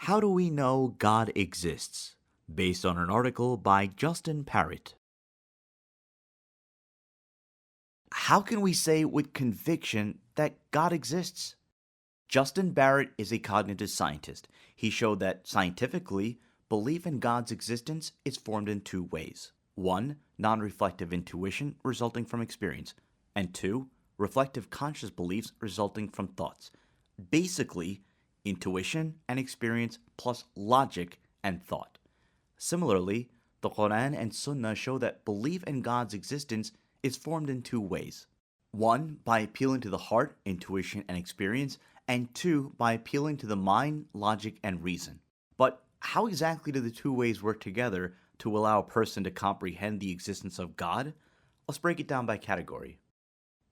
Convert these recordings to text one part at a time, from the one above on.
How do we know God exists? Based on an article by Justin Parrott. How can we say with conviction that God exists? Justin Barrett is a cognitive scientist. He showed that scientifically, belief in God's existence is formed in two ways. One, non-reflective intuition resulting from experience, and two, reflective conscious beliefs resulting from thoughts. Basically, intuition and experience plus logic and thought. Similarly, the Quran and Sunnah show that belief in God's existence is formed in two ways. One, by appealing to the heart, intuition, and experience, and two, by appealing to the mind, logic, and reason. But how exactly do the two ways work together to allow a person to comprehend the existence of God? Let's break it down by category.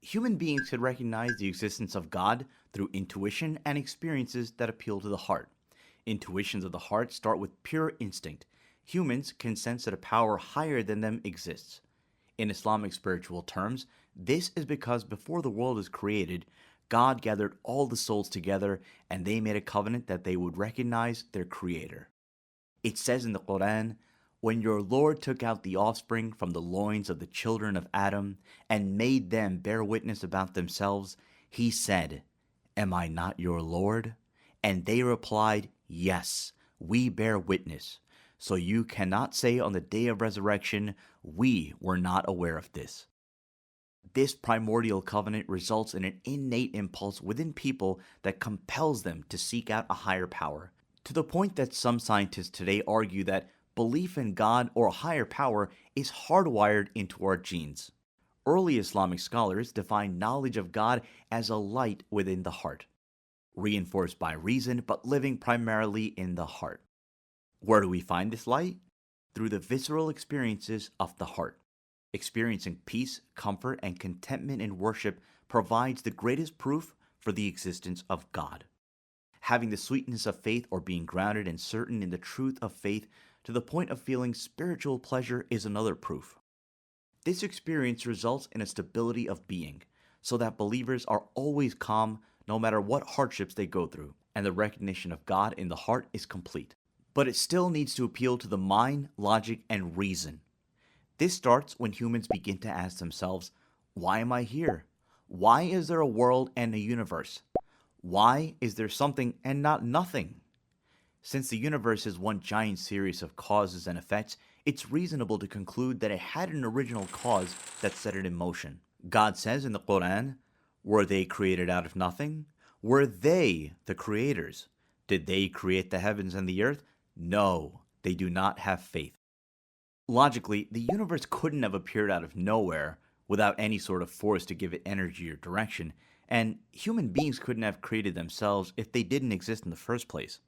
Human beings could recognize the existence of God through intuition and experiences that appeal to the heart. Intuitions of the heart start with pure instinct. Humans can sense that a power higher than them exists. In Islamic spiritual terms, this is because before the world was created, God gathered all the souls together and they made a covenant that they would recognize their Creator. It says in the Quran, "When your Lord took out the offspring from the loins of the children of Adam and made them bear witness about themselves, He said, 'Am I not your Lord?' And they replied, 'Yes, we bear witness.' So you cannot say on the day of resurrection, 'We were not aware of this.'" This primordial covenant results in an innate impulse within people that compels them to seek out a higher power, to the point that some scientists today argue that belief in God or a higher power is hardwired into our genes. Early Islamic scholars define knowledge of God as a light within the heart, reinforced by reason but living primarily in the heart. Where do we find this light? Through the visceral experiences of the heart. Experiencing peace, comfort, and contentment in worship provides the greatest proof for the existence of God. Having the sweetness of faith or being grounded and certain in the truth of faith to the point of feeling spiritual pleasure is another proof. This experience results in a stability of being, so that believers are always calm no matter what hardships they go through, and the recognition of God in the heart is complete. But it still needs to appeal to the mind, logic, and reason. This starts when humans begin to ask themselves, why am I here? Why is there a world and a universe? Why is there something and not nothing? Since the universe is one giant series of causes and effects, it's reasonable to conclude that it had an original cause that set it in motion. God says in the Quran, "Were they created out of nothing? Were they the creators? Did they create the heavens and the earth? No, they do not have faith." Logically, the universe couldn't have appeared out of nowhere without any sort of force to give it energy or direction, and human beings couldn't have created themselves if they didn't exist in the first place.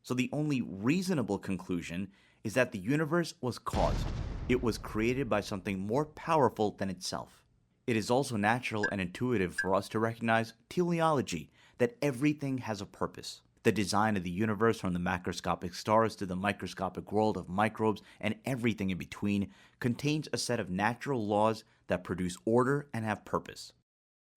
So the only reasonable conclusion is that the universe was caused. It was created by something more powerful than itself. It is also natural and intuitive for us to recognize teleology, that everything has a purpose. The design of the universe, from the macroscopic stars to the microscopic world of microbes and everything in between, contains a set of natural laws that produce order and have purpose.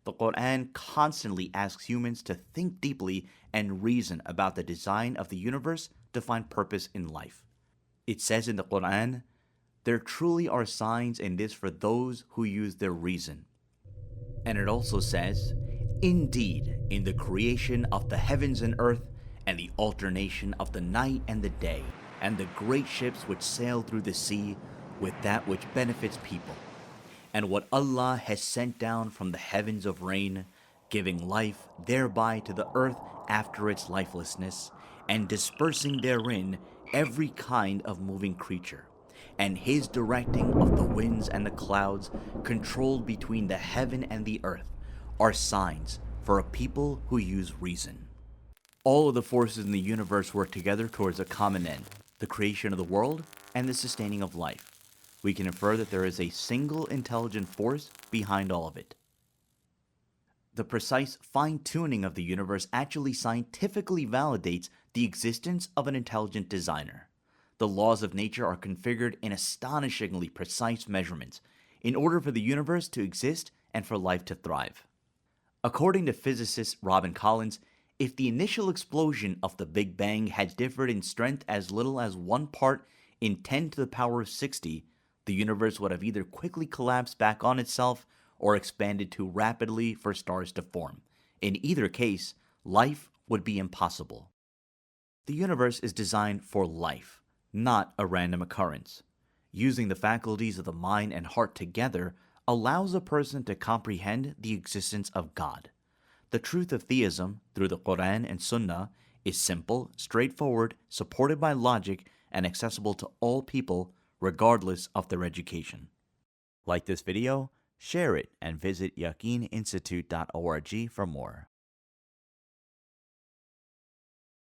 The Quran constantly asks humans to think deeply and reason about the design of the universe to find purpose in life. It says in the Quran, "There truly are signs in this for those who use their reason." And it also says, "Indeed, in the creation of the heavens and earth, and the alternation of the night and the day, and the great ships which sail through the sea, with that which benefits people, and what Allah has sent down from the heavens of rain, giving life thereby to the earth after its lifelessness, and dispersing therein every kind of moving creature, and His directing of the winds and the clouds, controlled between the heaven and the earth, are signs for a people who use reason." All of the forces in the universe work together towards a common end, the creation of the world and the sustaining of life. We can infer that there is a single intelligent force behind all of it. The precise fine-tuning of the universe actually scientifically validates the existence of an intelligent designer. The laws of nature are configured in astonishingly precise measurements in order for the universe to exist and for life to thrive. According to physicist Robin Collins, If the initial explosion of the Big Bang had differed in strength as little as 1 part in 10 to the power of 60, the universe would have either quickly collapsed back on itself or expanded too rapidly for stars to form. In either case, life would be impossible. The universe is designed for life, not a random occurrence. Using the faculties of the mind and heart together allows a person to comprehend the existence of God. The truth of theism, through the Quran and Sunnah, is simple, straightforward, supported by logic, and accessible to all people, regardless of their education. Like this video, share it, and visit yaqininstitute.org for more.